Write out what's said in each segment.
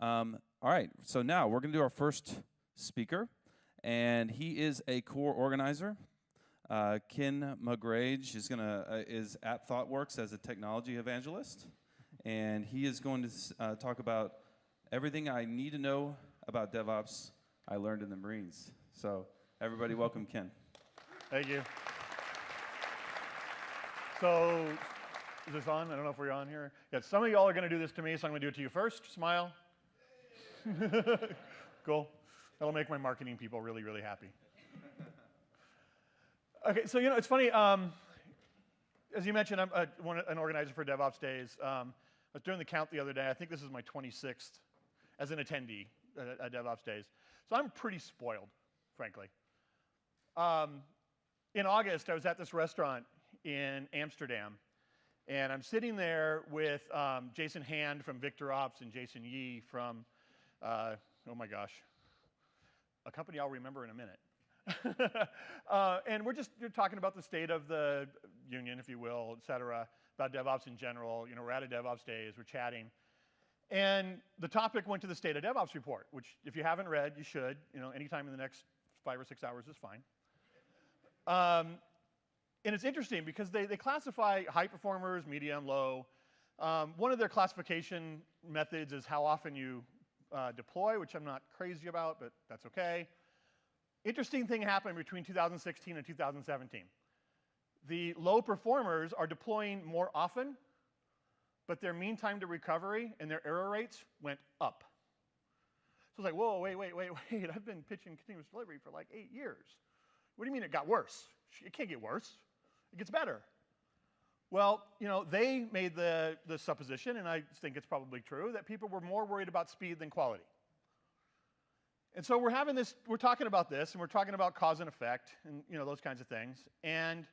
All right, so now we're going to do our first speaker, and he is a core organizer. Ken Mugrage is at ThoughtWorks as a technology evangelist, and he is going to talk about everything I need to know about DevOps I learned in the Marines. So everybody welcome Ken. Thank you. So is this on? I don't know if we're on here. Yeah, some of y'all are going to do this to me, so I'm going to do it to you first. Smile. Cool. That'll make my marketing people really, really happy. Okay, so it's funny. As you mentioned, I'm an organizer for DevOpsDays. I was doing the count the other day. I think this is my 26th as an attendee at DevOpsDays. So I'm pretty spoiled, frankly. In August, I was at this restaurant in Amsterdam, and I'm sitting there with Jason Hand from VictorOps and Jason Yee from, oh my gosh, a company I'll remember in a minute. And you're talking about the state of the union, if you will, et cetera, about DevOps in general. We're at a DevOpsDays, we're chatting. And the topic went to the State of DevOps report, which if you haven't read, you should. Anytime in the next 5 or 6 hours is fine. And it's interesting because they classify high performers, medium, low. One of their classification methods is how often you deploy, which I'm not crazy about, but that's okay. Interesting thing happened between 2016 and 2017. The low performers are deploying more often, but their mean time to recovery and their error rates went up. So it's like, whoa, wait, I've been pitching continuous delivery for like 8 years. What do you mean it got worse? It can't get worse. It gets better. Well, they made the supposition, and I think it's probably true, that people were more worried about speed than quality. And so we're talking about this, and we're talking about cause and effect, and those kinds of things. And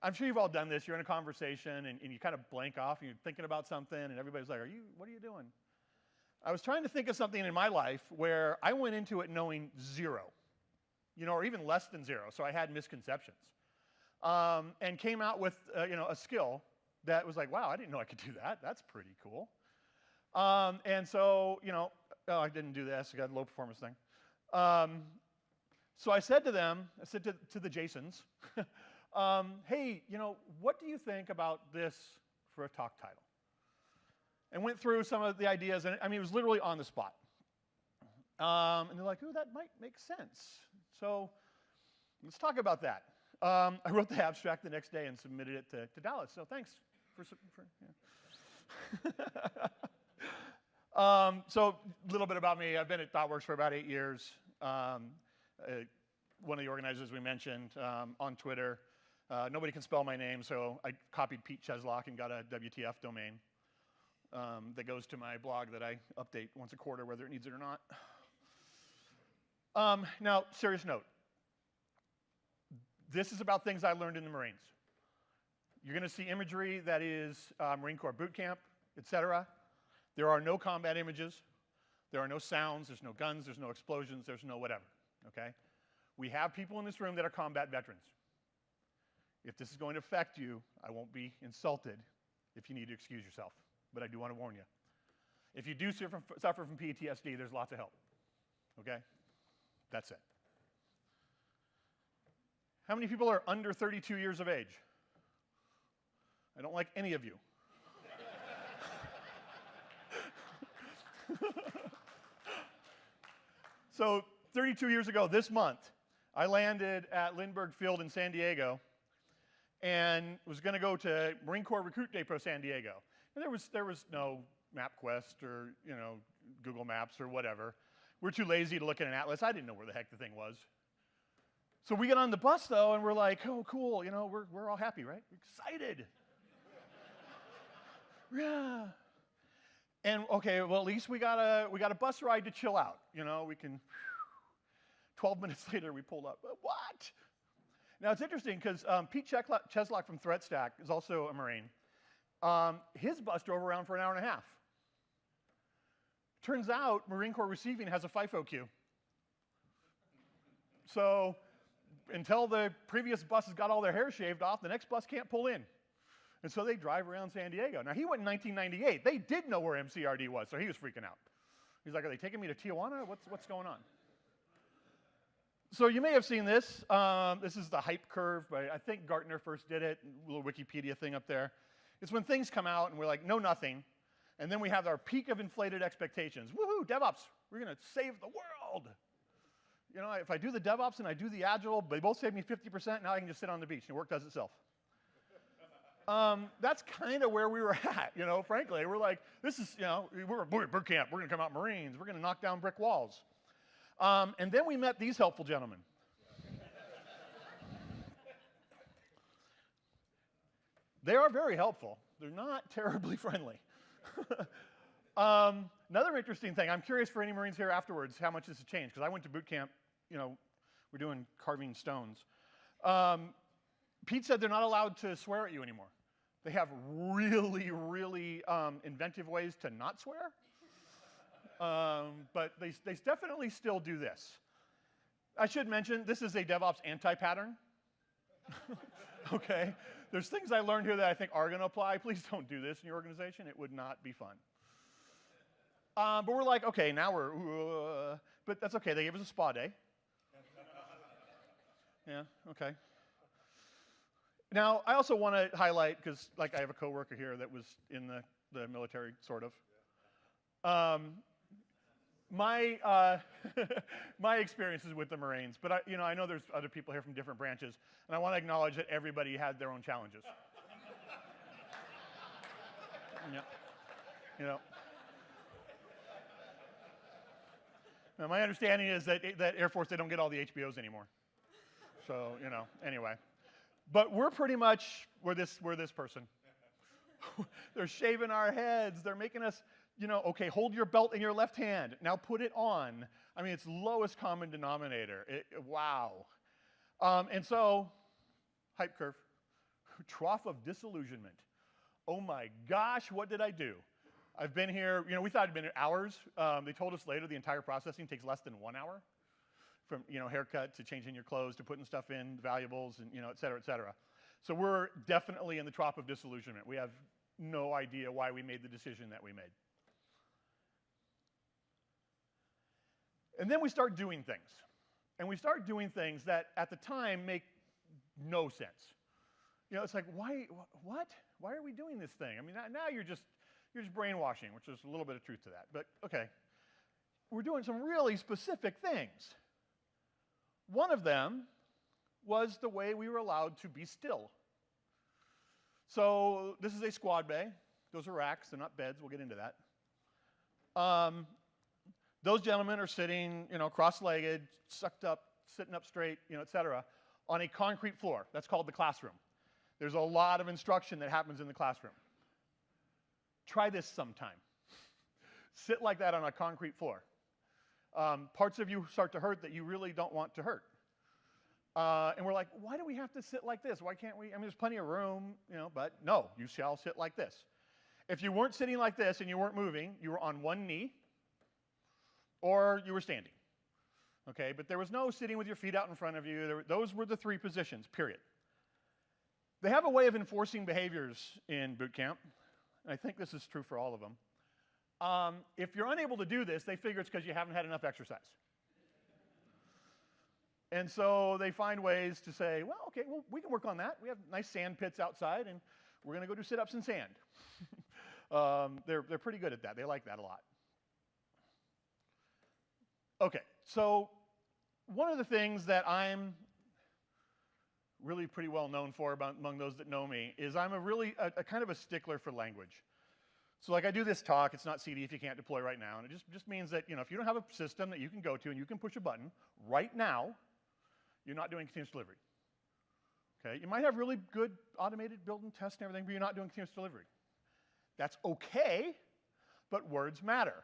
I'm sure you've all done this. You're in a conversation, and you kind of blank off, and you're thinking about something, and everybody's like, what are you doing? I was trying to think of something in my life where I went into it knowing zero, or even less than zero, so I had misconceptions. And came out with a skill that was like, wow, I didn't know I could do that. That's pretty cool. And so, I didn't do this. I got a low performance thing. So I said to them, to the Jasons, hey, what do you think about this for a talk title? And went through some of the ideas, and it was literally on the spot. And they're like, ooh, that might make sense. So let's talk about that. I wrote the abstract the next day and submitted it to Dallas. So thanks for yeah. So a little bit about me. I've been at ThoughtWorks for about 8 years. One of the organizers we mentioned on Twitter. Nobody can spell my name, so I copied Pete Cheslock and got a WTF domain that goes to my blog that I update once a quarter, whether it needs it or not. Now, serious note. This is about things I learned in the Marines. You're going to see imagery that is Marine Corps boot camp, et cetera. There are no combat images. There are no sounds. There's no guns. There's no explosions. There's no whatever. Okay? We have people in this room that are combat veterans. If this is going to affect you, I won't be insulted if you need to excuse yourself. But I do want to warn you. If you do suffer from PTSD, there's lots of help. Okay? That's it. How many people are under 32 years of age? I don't like any of you. So 32 years ago this month, I landed at Lindbergh Field in San Diego and was going to go to Marine Corps Recruit Depot San Diego. And there was no MapQuest or Google Maps or whatever. We're too lazy to look at an atlas. I didn't know where the heck the thing was. So we get on the bus, though, and we're like, oh, cool, we're all happy, right? We're excited. Yeah. And, okay, well, at least we got a bus ride to chill out. We can, 12 minutes later, we pulled up. What? Now, it's interesting, because Pete Cheslock from ThreatStack is also a Marine. His bus drove around for an hour and a half. Turns out, Marine Corps Receiving has a FIFO queue. So until the previous buses got all their hair shaved off, the next bus can't pull in. And so they drive around San Diego. Now, he went in 1998. They did know where MCRD was, so he was freaking out. He's like, are they taking me to Tijuana? What's going on? So you may have seen this. This is the hype curve, but I think Gartner first did it, a little Wikipedia thing up there. It's when things come out and we're like, no, nothing. And then we have our peak of inflated expectations. Woohoo, DevOps, we're going to save the world. You know, if I do the DevOps and I do the Agile, they both save me 50%, now I can just sit on the beach and work does itself. That's kind of where we were at, you know, frankly. We're like, this is, you know, we're at boot camp, we're going to come out Marines, we're going to knock down brick walls. And then we met these helpful gentlemen. They are very helpful. They're not terribly friendly. Another interesting thing, I'm curious for any Marines here afterwards how much this has changed, because I went to boot camp, you know, we're doing carving stones. Pete said they're not allowed to swear at you anymore. They have really, really inventive ways to not swear. But they definitely still do this. I should mention, this is a Devops Anti-Pattern. Okay? There's things I learned here that I think are going to apply. Please don't do this in your organization. It would not be fun. But we're like, okay, now we're, but that's okay. They gave us a spa day. Yeah, okay. Now, I also want to highlight, because like I have a coworker here that was in the military, sort of. My experiences with the Marines, but I know there's other people here from different branches, and I want to acknowledge that everybody had their own challenges. Yeah. You know. Now, my understanding is that Air Force, they don't get all the HBOs anymore. So, you know, anyway. But we're pretty much, we're this person. They're shaving our heads. They're making us, you know, okay, hold your belt in your left hand. Now put it on. I mean, it's lowest common denominator. Wow. And so, hype curve, trough of disillusionment. Oh my gosh, what did I do? I've been here, you know, we thought it'd been hours. They told us later the entire processing takes less than 1 hour. From, you know, haircut to changing your clothes to putting stuff in, valuables, and, you know, et cetera, et cetera. So we're definitely in the trough of disillusionment. We have no idea why we made the decision that we made. And then we start doing things. And we start doing things that at the time make no sense. You know, it's like, why, what? Why are we doing this thing? I mean, now you're just brainwashing, which is a little bit of truth to that. But, okay. We're doing some really specific things. One of them was the way we were allowed to be still. So this is a squad bay. Those are racks. They're not beds. We'll get into that. Those gentlemen are sitting, you know, cross-legged, sucked up, sitting up straight, you know, et cetera, on a concrete floor. That's called the classroom. There's a lot of instruction that happens in the classroom. Try this sometime. Sit like that on a concrete floor. Parts of you start to hurt that you really don't want to hurt. And we're like, why do we have to sit like this? Why can't we? I mean, there's plenty of room, you know, but no, you shall sit like this. If you weren't sitting like this and you weren't moving, you were on one knee or you were standing. Okay, but there was no sitting with your feet out in front of you. Those were the 3 positions, period. They have a way of enforcing behaviors in boot camp, and I think this is true for all of them. If you're unable to do this, they figure it's because you haven't had enough exercise. And so they find ways to say, well, okay, well, we can work on that. We have nice sand pits outside, and we're going to go do sit-ups in sand. They're pretty good at that. They like that a lot. Okay, so one of the things that I'm really pretty well known for among those that know me is I'm a kind of a stickler for language. So like I do this talk, it's not CD if you can't deploy right now, and it just means that, you know, if you don't have a system that you can go to and you can push a button right now, you're not doing continuous delivery. Okay? You might have really good automated build and test and everything, but you're not doing continuous delivery. That's okay, but words matter.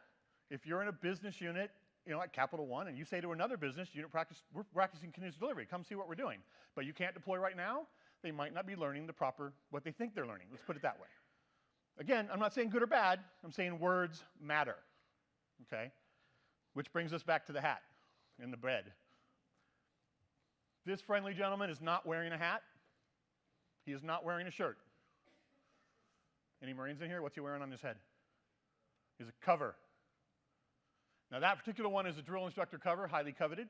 If you're in a business unit, you know, at Capital One, and you say to another business unit, we're practicing continuous delivery, come see what we're doing, but you can't deploy right now, they might not be learning what they think they're learning. Let's put it that way. Again, I'm not saying good or bad. I'm saying words matter, okay? Which brings us back to the hat and the bread. This friendly gentleman is not wearing a hat. He is not wearing a shirt. Any Marines in here? What's he wearing on his head? He's a cover. Now that particular one is a drill instructor cover, highly coveted.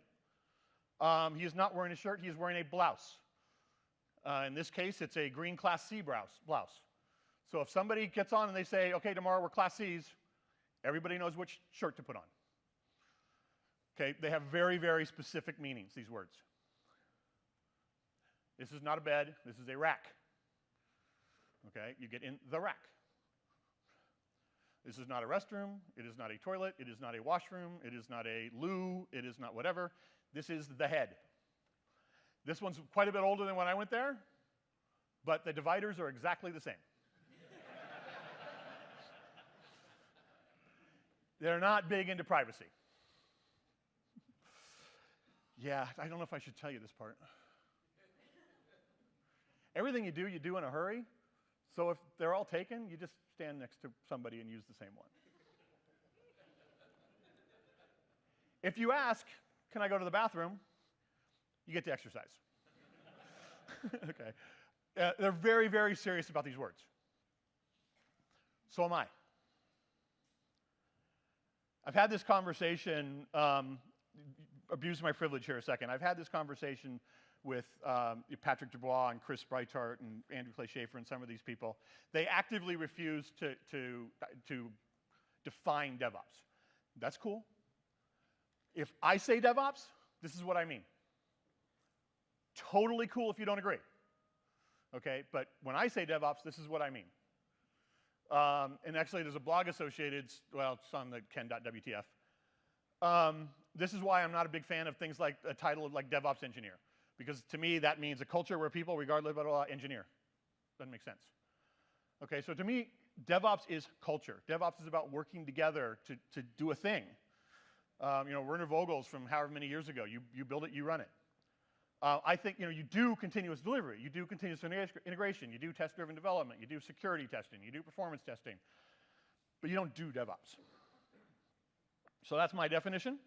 He is not wearing a shirt, he is wearing a blouse. In this case, it's a green Class C blouse. So if somebody gets on and they say, okay, tomorrow we're Class Cs, everybody knows which shirt to put on. Okay, they have very, very specific meanings, these words. This is not a bed, this is a rack. Okay, you get in the rack. This is not a restroom, it is not a toilet, it is not a washroom, it is not a loo, it is not whatever. This is the head. This one's quite a bit older than when I went there, but the dividers are exactly the same. They're not big into privacy. Yeah, I don't know if I should tell you this part. Everything you do in a hurry. So if they're all taken, you just stand next to somebody and use the same one. If you ask, can I go to the bathroom? You get to exercise. Okay. They're very, very serious about these words. So am I. I've had this conversation, abuse my privilege here a second. I've had this conversation with Patrick Dubois and Chris Breithart and Andrew Clay Schaefer and some of these people. They actively refuse to define DevOps. That's cool. If I say DevOps, this is what I mean. Totally cool if you don't agree. Okay, but when I say DevOps, this is what I mean. And actually, there's a blog associated, well, it's on the ken.wtf. This is why I'm not a big fan of things like a title like DevOps Engineer. Because to me, that means a culture where people, regardless of what, engineer. Doesn't make sense. Okay, so to me, DevOps is culture. DevOps is about working together to do a thing. You know, Werner Vogel's from however many years ago. You build it, you run it. I think, you know, you do continuous delivery. You do continuous integration. You do test-driven development. You do security testing. You do performance testing. But you don't do DevOps. So that's my definition.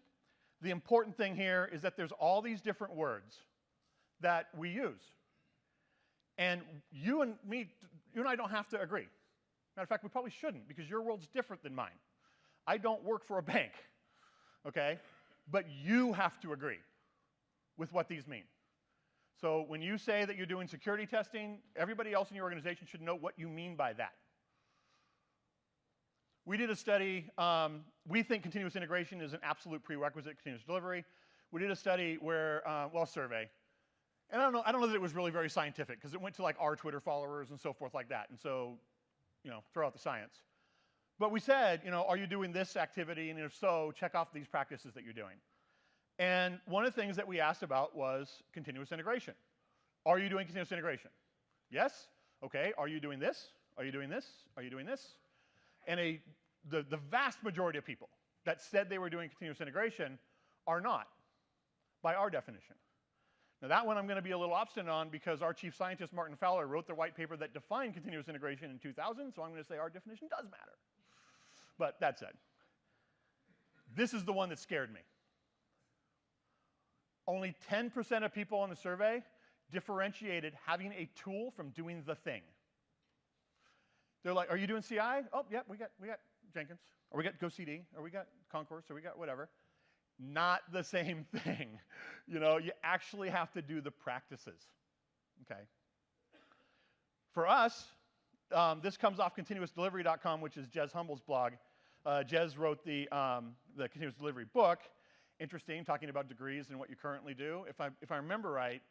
The important thing here is that there's all these different words that we use. And you and I don't have to agree. Matter of fact, we probably shouldn't, because your world's different than mine. I don't work for a bank, okay? But you have to agree with what these mean. So when you say that you're doing security testing, everybody else in your organization should know what you mean by that. We did a study. We think continuous integration is an absolute prerequisite to continuous delivery. We did a study where, well, a survey. And I don't know that it was really very scientific, because it went to like our Twitter followers and so forth like that. And so, you know, throw out the science. But we said, you know, are you doing this activity? And if so, check off these practices that you're doing. And one of the things that we asked about was continuous integration. Are you doing continuous integration? Yes? Okay. Are you doing this? Are you doing this? Are you doing this? And the vast majority of people that said they were doing continuous integration are not, by our definition. Now that one I'm going to be a little obstinate on, because our chief scientist, Martin Fowler, wrote the white paper that defined continuous integration in 2000, so I'm going to say our definition does matter. But that said, this is the one that scared me. Only 10% of people on the survey differentiated having a tool from doing the thing. They're like, are you doing CI? Oh, yeah, we got Jenkins, or we got GoCD, or we got Concourse, or we got whatever. Not the same thing. You know, you actually have to do the practices. Okay. For us, this comes off continuousdelivery.com, which is Jez Humble's blog. Jez wrote the continuous delivery book. Interesting, talking about degrees and what you currently do. If I remember right,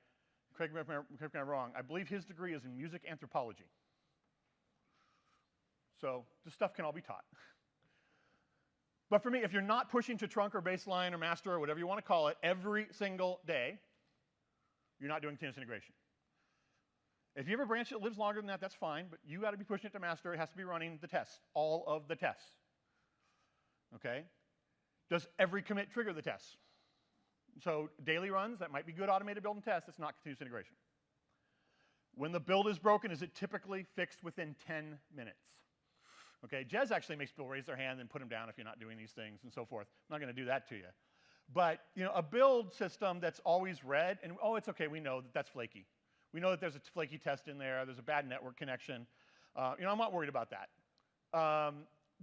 correct me if I'm wrong, I believe his degree is in music anthropology. So this stuff can all be taught. But for me, if you're not pushing to trunk or baseline or master or whatever you want to call it every single day, you're not doing continuous integration. If you have a branch that lives longer than that, that's fine, but you got to be pushing it to master. It has to be running the tests, all of the tests. Okay? Does every commit trigger the tests? So daily runs, that might be good automated build and test. It's not continuous integration. When the build is broken, is it typically fixed within 10 minutes? Okay, Jez actually makes people raise their hand and put them down if you're not doing these things and so forth. I'm not going to do that to you. But you know, a build system that's always red, and oh, it's okay, we know that that's flaky. We know that there's a flaky test in there. There's a bad network connection. You know, I'm not worried about that.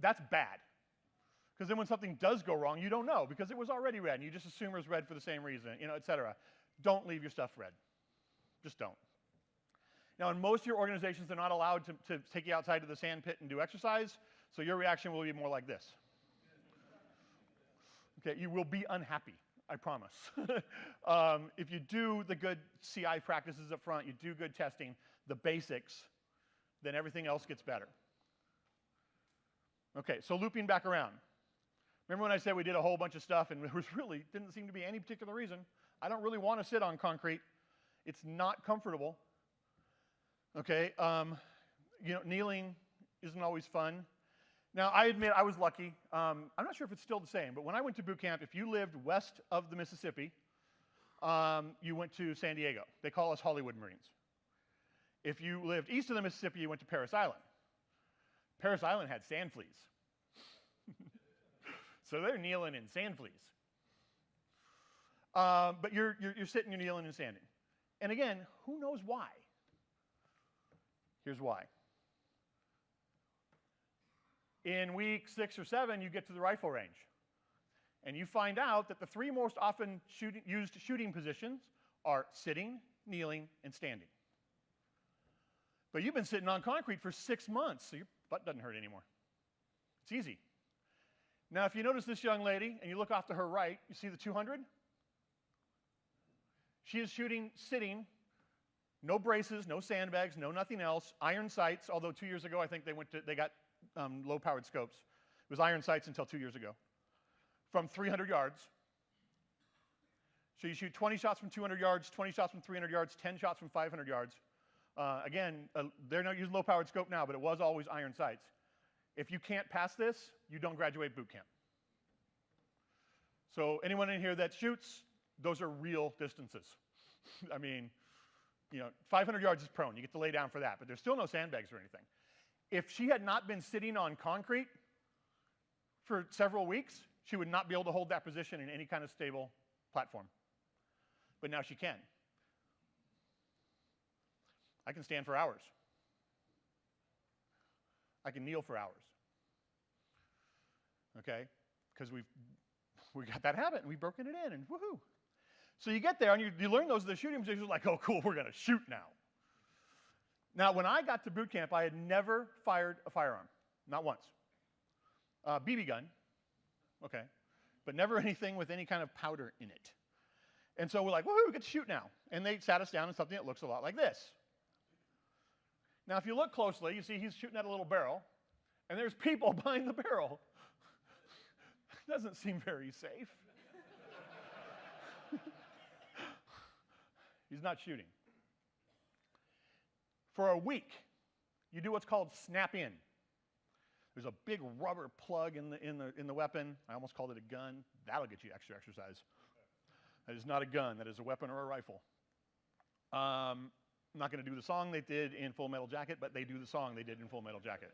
That's bad. Because then when something does go wrong, you don't know because it was already red, and you just assume it was red for the same reason, et cetera. Don't leave your stuff red. Just don't. Now, in most of your organizations, they're not allowed to take you outside to the sand pit and do exercise, so your reaction will be more like this. Okay, you will be unhappy, I promise. If you do the good CI practices up front, you do good testing, the basics, then everything else gets better. Okay, so looping back around. Remember when I said we did a whole bunch of stuff and there was really didn't seem to be any particular reason? I don't really want to sit on concrete. It's not comfortable. Okay, kneeling isn't always fun. Now, I admit I was lucky. I'm not sure if it's still the same, but when I went to boot camp, if you lived west of the Mississippi, you went to San Diego. They call us Hollywood Marines. If you lived east of the Mississippi, you went to Parris Island. Parris Island had sand fleas. So they're kneeling in sand fleas. But you're sitting, you're kneeling and standing. And again, who knows why? Here's why. In week 6 or 7, you get to the rifle range. And you find out that the 3 most often used shooting positions are sitting, kneeling, and standing. But you've been sitting on concrete for 6 months, so your butt doesn't hurt anymore. It's easy. Now, if you notice this young lady, and you look off to her right, you see the 200? She is shooting sitting, no braces, no sandbags, no nothing else, iron sights, although 2 years ago I think they got low-powered scopes. It was iron sights until 2 years ago. From 300 yards. So you shoot 20 shots from 200 yards, 20 shots from 300 yards, 10 shots from 500 yards. Again, they're not using low-powered scope now, but it was always iron sights. If you can't pass this, you don't graduate boot camp. So anyone in here that shoots, those are real distances. I mean, 500 yards is prone. You get to lay down for that, but there's still no sandbags or anything. If she had not been sitting on concrete for several weeks, she would not be able to hold that position in any kind of stable platform. But now she can. I can stand for hours. I can kneel for hours. Okay? Because we got that habit and we've broken it in and woohoo. So you get there and you learn those are the shooting positions, like, oh cool, we're going to shoot now. Now, when I got to boot camp, I had never fired a firearm. Not once. BB gun, okay, but never anything with any kind of powder in it. And so we're like, woohoo, we get to shoot now. And they sat us down in something that looks a lot like this. Now, if you look closely, you see he's shooting at a little barrel, and there's people behind the barrel. Doesn't seem very safe. He's not shooting. For a week, you do what's called snap in. There's a big rubber plug in the weapon. I almost called it a gun. That'll get you extra exercise. That is not a gun. That is a weapon or a rifle. I'm not going to do the song they did in Full Metal Jacket, but they do the song they did in Full Metal Jacket.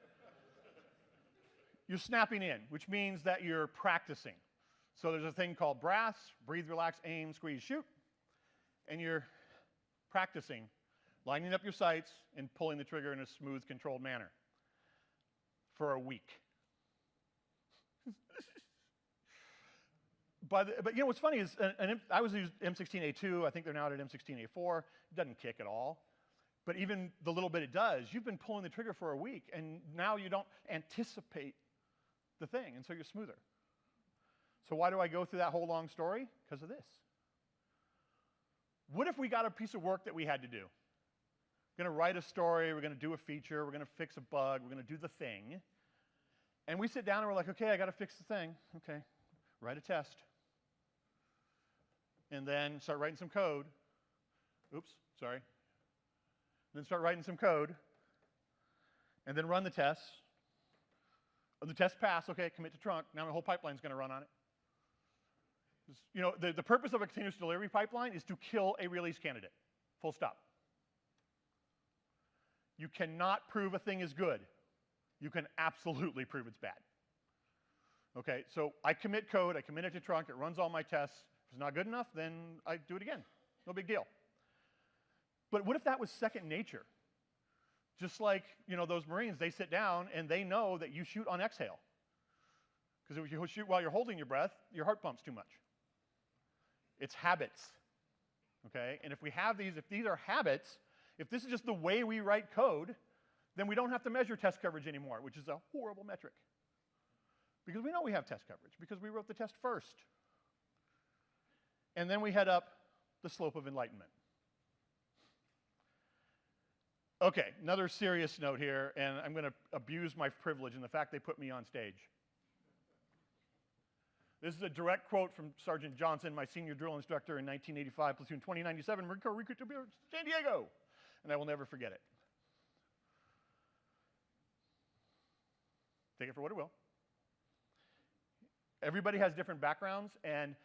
You're snapping in, which means that you're practicing. So there's a thing called brass, breathe, relax, aim, squeeze, shoot. And you're practicing, lining up your sights and pulling the trigger in a smooth, controlled manner for a week. But what's funny is, I was using M16A2. I think they're now at M16A4. It doesn't kick at all. But even the little bit it does, you've been pulling the trigger for a week, and now you don't anticipate the thing, and so you're smoother. So why do I go through that whole long story? Because of this. What if we got a piece of work that we had to do? We're going to write a story, we're going to do a feature, we're going to fix a bug, we're going to do the thing. And we sit down and we're like, okay, I got to fix the thing. Okay, write a test. And then start writing some code. Oops, sorry. Then start writing some code. And then run the tests. And the test pass, okay, commit to trunk. Now my whole pipeline's going to run on it. The purpose of a continuous delivery pipeline is to kill a release candidate. Full stop. You cannot prove a thing is good. You can absolutely prove it's bad. Okay, so I commit code, I commit it to trunk, it runs all my tests. If it's not good enough, then I do it again. No big deal. But what if that was second nature? Just like, those Marines, they sit down and they know that you shoot on exhale. Because if you shoot while you're holding your breath, your heart pumps too much. It's habits, okay? And if we have these, if these are habits, if this is just the way we write code, then we don't have to measure test coverage anymore, which is a horrible metric. Because we know we have test coverage, because we wrote the test first. And then we head up the slope of enlightenment. Okay, another serious note here, and I'm going to abuse my privilege and the fact they put me on stage. This is a direct quote from Sergeant Johnson, my senior drill instructor in 1985, platoon 2097, Marine Corps Recruit to San Diego, and I will never forget it. Take it for what it will. Everybody has different backgrounds, and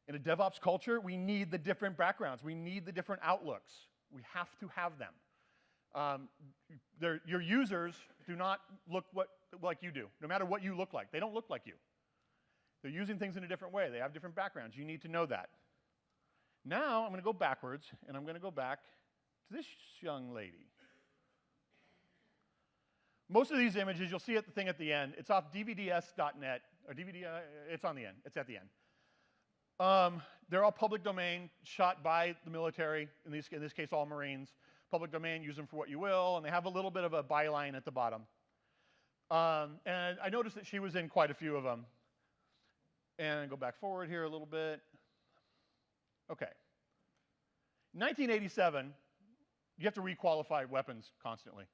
in a DevOps culture, we need the different backgrounds. We need the different outlooks. We have to have them. Your users do not look like you do, no matter what you look like. They don't look like you. They're using things in a different way. They have different backgrounds. You need to know that. Now, I'm going to go backwards, and I'm going to go back to this young lady. Most of these images, you'll see the thing at the end. It's off dvds.net, or DVD, it's on the end. It's at the end. They're all public domain, shot by the military, in this case, all Marines. Public domain, use them for what you will, and they have a little bit of a byline at the bottom. And I noticed that she was in quite a few of them. And go back forward here a little bit. Okay. 1987, you have to requalify weapons constantly.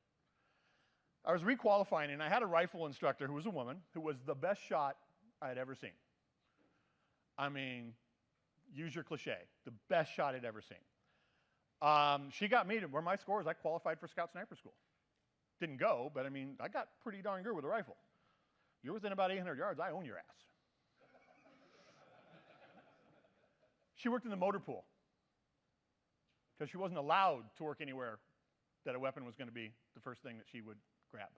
I was requalifying, and I had a rifle instructor who was a woman, who was the best shot I had ever seen. I mean, use your cliche, the best shot I'd ever seen. She got me to where my score is, I qualified for Scout Sniper School. Didn't go, but I mean, I got pretty darn good with a rifle. You're within about 800 yards, I own your ass. She worked in the motor pool because she wasn't allowed to work anywhere that a weapon was going to be the first thing that she would grab.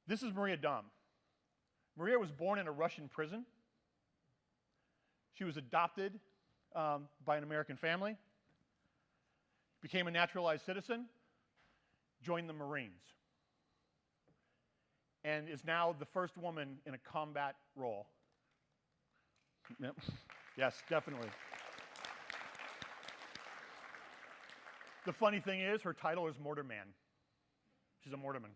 This is Maria Dom. Maria was born in a Russian prison. She was adopted by an American family, became a naturalized citizen, joined the Marines, and is now the first woman in a combat role. Yep. Yes, definitely. The funny thing is, her title is Mortarman. She's a mortarman.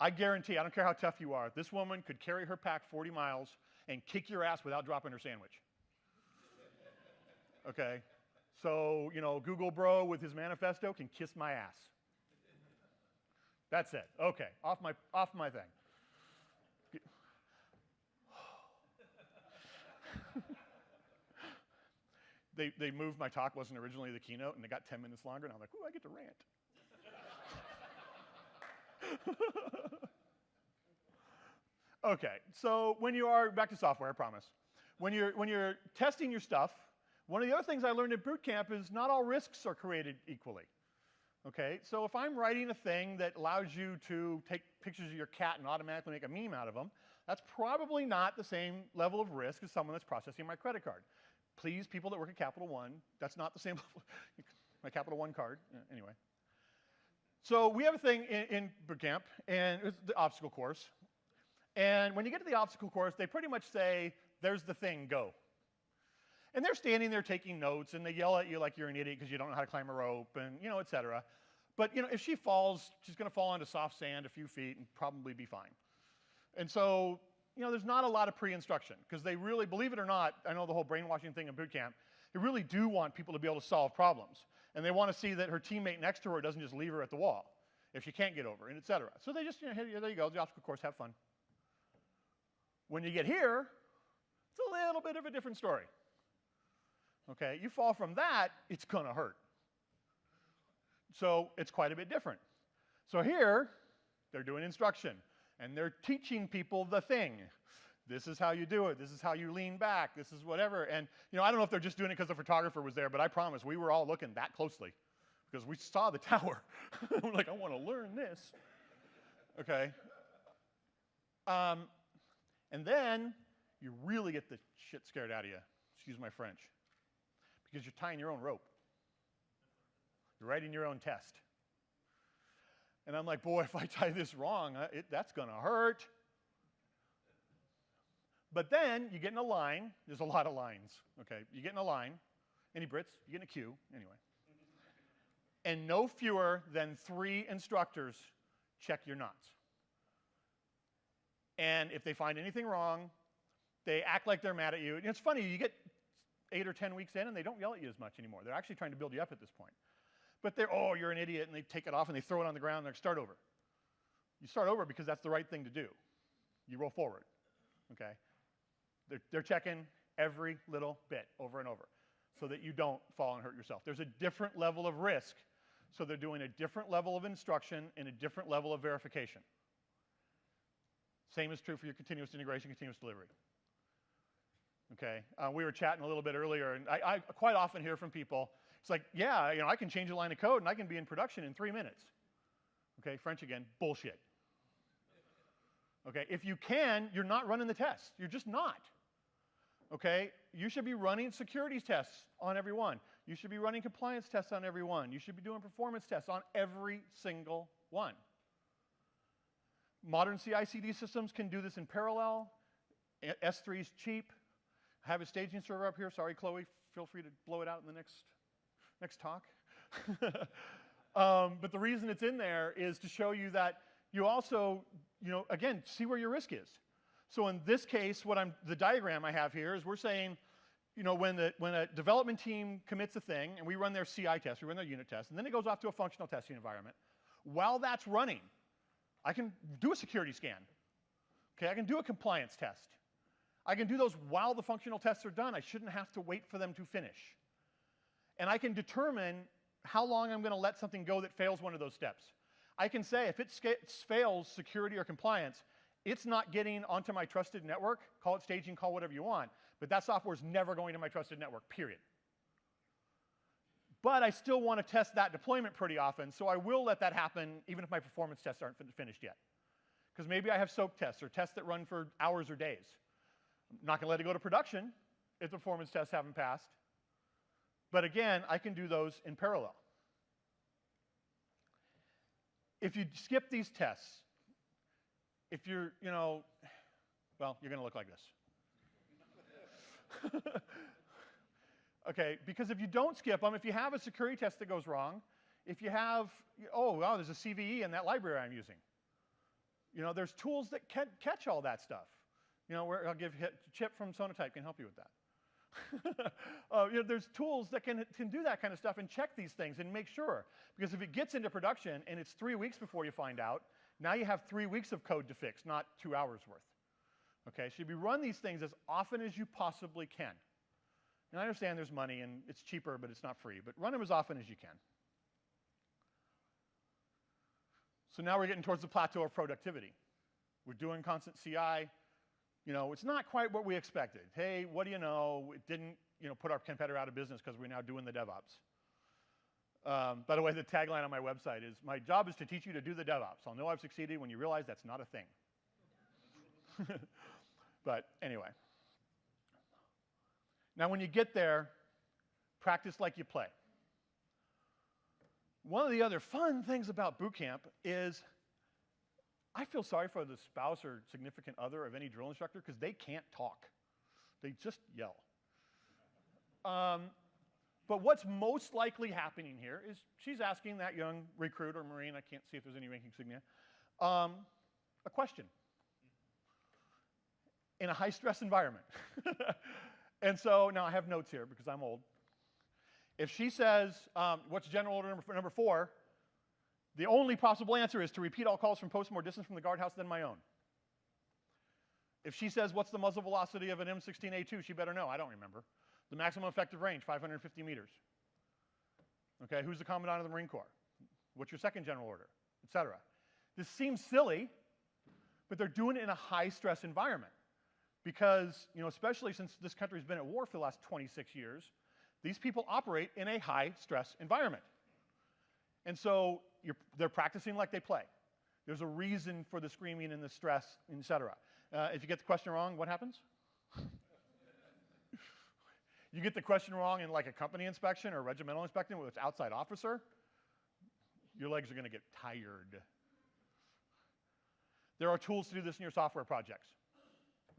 I guarantee, I don't care how tough you are, this woman could carry her pack 40 miles and kick your ass without dropping her sandwich. Okay? So, you know, Google Bro with his manifesto can kiss my ass. That's it. Okay, off my thing. They moved my talk, wasn't originally the keynote, and it got 10 minutes longer, and I'm like, ooh, I get to rant. Okay, so when you are, back to software, I promise. When you're testing your stuff, one of the other things I learned at boot camp is not all risks are created equally. Okay, so if I'm writing a thing that allows you to take pictures of your cat and automatically make a meme out of them, that's probably not the same level of risk as someone that's processing my credit card. Please, people that work at Capital One, that's not the same level. My Capital One card, anyway. So we have a thing in boot camp, and it's the obstacle course. And when you get to the obstacle course, they pretty much say, there's the thing, go. And they're standing there taking notes, and they yell at you like you're an idiot because you don't know how to climb a rope, and you know, et cetera. But you know, if she falls, she's going to fall onto soft sand a few feet and probably be fine. And so, you know, there's not a lot of pre-instruction because they really, believe it or not, I know the whole brainwashing thing in boot camp, they really do want people to be able to solve problems. And they want to see that her teammate next to her doesn't just leave her at the wall if she can't get over, and et cetera. So they just, you know, hey, there you go, the obstacle course, have fun. When you get here, it's a little bit of a different story. Okay, you fall from that, it's going to hurt. So it's quite a bit different. So here, they're doing instruction, and they're teaching people the thing. This is how you do it. This is how you lean back. This is whatever. And you know, I don't know if they're just doing it because the photographer was there, but I promise we were all looking that closely because we saw the tower. We're like, I want to learn this. Okay. And then you really get the shit scared out of you. Excuse my French. Because you're tying your own rope. You're writing your own test. And I'm like, boy, if I tie this wrong, that's going to hurt. But then you get in a line. There's a lot of lines. Okay, you get in a line. Any Brits? You get in a queue. Anyway. And no fewer than 3 instructors check your knots. And if they find anything wrong, they act like they're mad at you. And it's funny, you get 8 or 10 weeks in, and they don't yell at you as much anymore. They're actually trying to build you up at this point. But they're, oh, you're an idiot, and they take it off, and they throw it on the ground, and they start over. You start over because that's the right thing to do. You roll forward, okay? They're checking every little bit over and over so that you don't fall and hurt yourself. There's a different level of risk, so they're doing a different level of instruction and a different level of verification. Same is true for your continuous integration, continuous delivery. Okay, we were chatting a little bit earlier, and I quite often hear from people, it's like, yeah, I can change a line of code and I can be in production in 3 minutes. Okay, French again, bullshit. Okay, if you can, you're not running the tests. You're just not. Okay, you should be running security tests on every one. You should be running compliance tests on every one. You should be doing performance tests on every single one. Modern CI/CD systems can do this in parallel. S3 is cheap. I have a staging server up here. Sorry, Chloe. Feel free to blow it out in the next talk. But the reason it's in there is to show you that you also, again, see where your risk is. So in this case, the diagram I have here is we're saying, when a development team commits a thing, and we run their CI test, we run their unit test, and then it goes off to a functional testing environment. While that's running, I can do a security scan. Okay, I can do a compliance test. I can do those while the functional tests are done. I shouldn't have to wait for them to finish. And I can determine how long I'm going to let something go that fails one of those steps. I can say if it fails security or compliance, it's not getting onto my trusted network. Call it staging, call whatever you want. But that software is never going to my trusted network, period. But I still want to test that deployment pretty often, so I will let that happen even if my performance tests aren't finished yet. Because maybe I have soak tests or tests that run for hours or days. I'm not going to let it go to production if the performance tests haven't passed. But again, I can do those in parallel. If you skip these tests, if you're, well, you're going to look like this. Okay, because if you don't skip them, if you have a security test that goes wrong, if you have, oh, wow, there's a CVE in that library I'm using. There's tools that can catch all that stuff. I'll give Chip from Sonatype can help you with that. There's tools that can do that kind of stuff and check these things and make sure. Because if it gets into production and it's 3 weeks before you find out, now you have 3 weeks of code to fix, not 2 hours worth. Okay, so you run these things as often as you possibly can. And I understand there's money and it's cheaper, but it's not free. But run them as often as you can. So now we're getting towards the plateau of productivity. We're doing constant CI. It's not quite what we expected. Hey, what do you know? It didn't, put our competitor out of business because we're now doing the DevOps. By the way, the tagline on my website is, my job is to teach you to do the DevOps. I'll know I've succeeded when you realize that's not a thing. But anyway. Now, when you get there, practice like you play. One of the other fun things about boot camp is I feel sorry for the spouse or significant other of any drill instructor because they can't talk. They just yell. But what's most likely happening here is she's asking that young recruit or Marine, I can't see if there's any rank insignia, a question in a high-stress environment. And so now I have notes here because I'm old. If she says, what's general order number 4, the only possible answer is to repeat all calls from posts more distant from the guardhouse than my own. If she says, what's the muzzle velocity of an M16A2, she better know. I don't remember. The maximum effective range, 550 meters. Okay, who's the Commandant of the Marine Corps? What's your second general order, et cetera. This seems silly, but they're doing it in a high-stress environment. Because, especially since this country's been at war for the last 26 years, these people operate in a high-stress environment. And so they're practicing like they play. There's a reason for the screaming and the stress, et cetera. If you get the question wrong, what happens? You get the question wrong in like a company inspection or a regimental inspection with an outside officer, your legs are going to get tired. There are tools to do this in your software projects,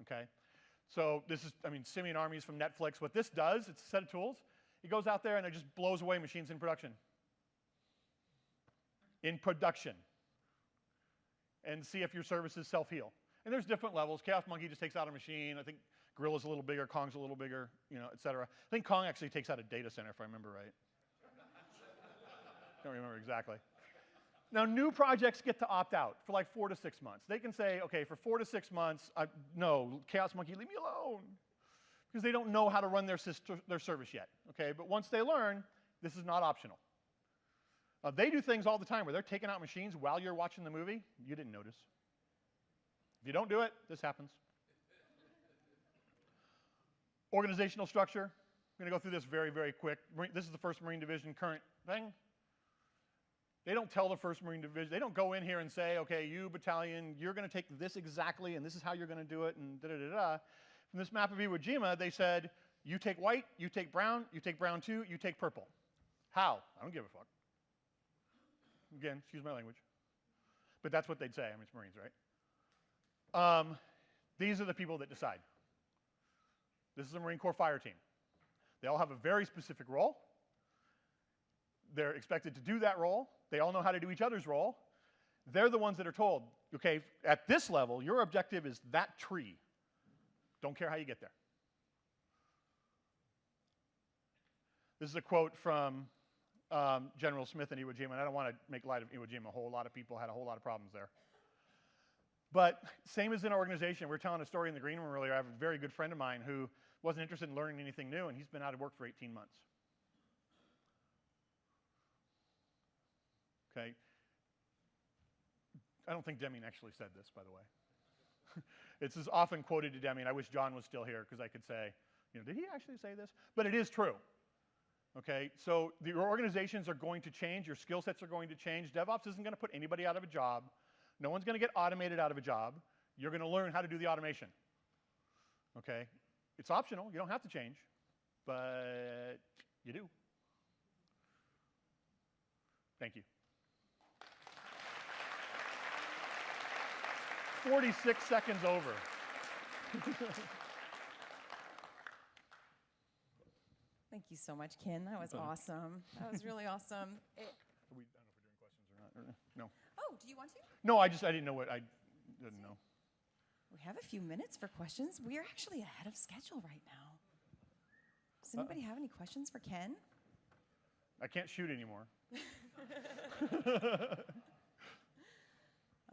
okay? So this is, Simian Armies from Netflix. What this does, it's a set of tools. It goes out there and it just blows away machines in production. In production. And see if your services self-heal. And there's different levels. Chaos Monkey just takes out a machine. I think Gorilla's a little bigger, Kong's a little bigger, et cetera. I think Kong actually takes out a data center, if I remember right. Don't remember exactly. Now, new projects get to opt out for like 4 to 6 months. They can say, okay, for 4 to 6 months, no, Chaos Monkey, leave me alone. Because they don't know how to run their service yet, okay? But once they learn, this is not optional. They do things all the time where they're taking out machines while you're watching the movie. You didn't notice. If you don't do it, this happens. Organizational structure. I'm going to go through this very, very quick. This is the 1st Marine Division current thing. They don't tell the 1st Marine Division. They don't go in here and say, okay, you battalion, you're going to take this exactly, and this is how you're going to do it, and da-da-da-da. From this map of Iwo Jima, they said, you take white, you take brown 2, you take purple. How? I don't give a fuck. Again, excuse my language. But that's what they'd say. It's Marines, right? These are the people that decide. This is a Marine Corps fire team. They all have a very specific role. They're expected to do that role. They all know how to do each other's role. They're the ones that are told, okay, at this level, your objective is that tree. Don't care how you get there. This is a quote from General Smith in Iwo Jima, and I don't want to make light of Iwo Jima. A whole lot of people had a whole lot of problems there. But same as in our organization, we were telling a story in the green room earlier. I have a very good friend of mine who wasn't interested in learning anything new, and he's been out of work for 18 months. Okay. I don't think Deming actually said this, by the way. It's as often quoted to Deming. I wish John was still here because I could say, did he actually say this? But it is true. Okay, so your organizations are going to change. Your skill sets are going to change. DevOps isn't going to put anybody out of a job. No one's going to get automated out of a job. You're going to learn how to do the automation. Okay, it's optional. You don't have to change, but you do. Thank you. 46 seconds over. Thank you so much, Ken. That was awesome. That was really awesome. I don't know if we're doing questions or not. No. Oh, do you want to? No, I didn't know what I didn't know. We have a few minutes for questions. We are actually ahead of schedule right now. Does anybody have any questions for Ken? I can't shoot anymore.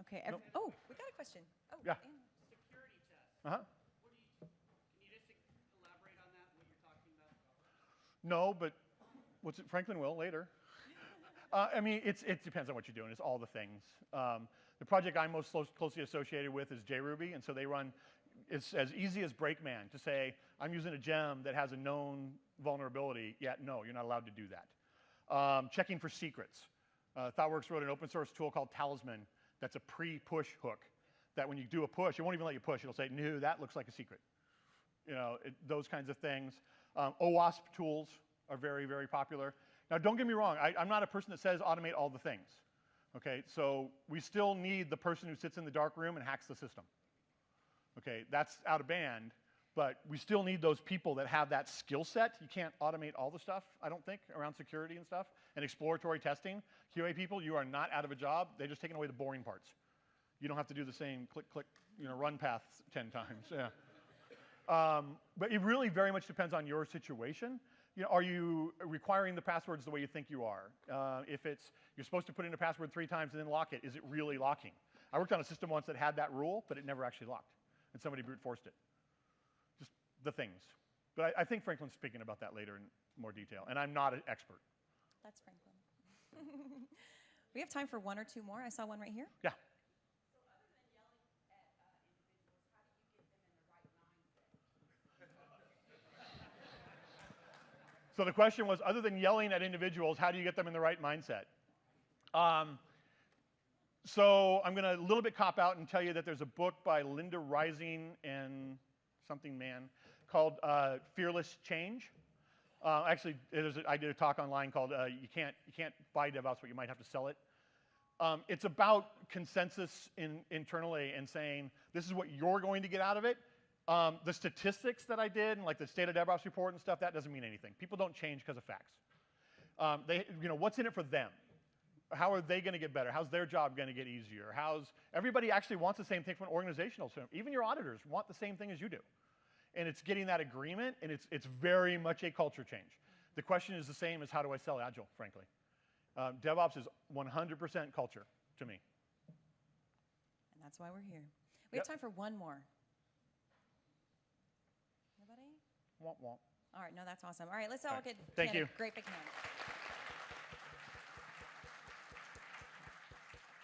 Okay. Nope. Oh, we got a question. Oh, yeah. Security test. Uh-huh. Can you just elaborate on that, what you're talking about? No, but Franklin will later. It depends on what you're doing. It's all the things. The project I'm most closely associated with is JRuby, and so they run, it's as easy as Breakman to say, I'm using a gem that has a known vulnerability. Yeah, no, you're not allowed to do that. Checking for secrets. ThoughtWorks wrote an open source tool called Talisman that's a pre-push hook that when you do a push, it won't even let you push. It'll say, no, that looks like a secret. Those kinds of things. OWASP tools are very, very popular. Now, don't get me wrong. I'm not a person that says automate all the things. Okay, so we still need the person who sits in the dark room and hacks the system. Okay, that's out of band, but we still need those people that have that skill set. You can't automate all the stuff, I don't think, around security and stuff. And exploratory testing, QA people, you are not out of a job. They're just taking away the boring parts. You don't have to do the same click, click, run path 10 times. Yeah. But it really very much depends on your situation. Are you requiring the passwords the way you think you are? If you're supposed to put in a password 3 times and then lock it, is it really locking? I worked on a system once that had that rule, but it never actually locked. And somebody brute forced it. Just the things. But I think Franklin's speaking about that later in more detail. And I'm not an expert. That's Franklin. We have time for 1 or 2 more. I saw one right here. Yeah. So the question was, other than yelling at individuals, how do you get them in the right mindset? So I'm going to a little bit cop out and tell you that there's a book by Linda Rising and something man called Fearless Change. Actually, I did a talk online called you can't buy DevOps, but you might have to sell it. It's about consensus internally and saying, this is what you're going to get out of it. The statistics that I did, and like the State of DevOps report and stuff, that doesn't mean anything. People don't change because of facts. What's in it for them? How are they going to get better? How's their job going to get easier? Everybody actually wants the same thing from an organizational standpoint. Even your auditors want the same thing as you do. And it's getting that agreement, and it's very much a culture change. The question is the same as how do I sell Agile, frankly. DevOps is 100% culture to me. And that's why we're here. We have time for one more. Nobody? Womp womp. All right, no, that's awesome. All right, let's all get Thank Ken you. a great big hand.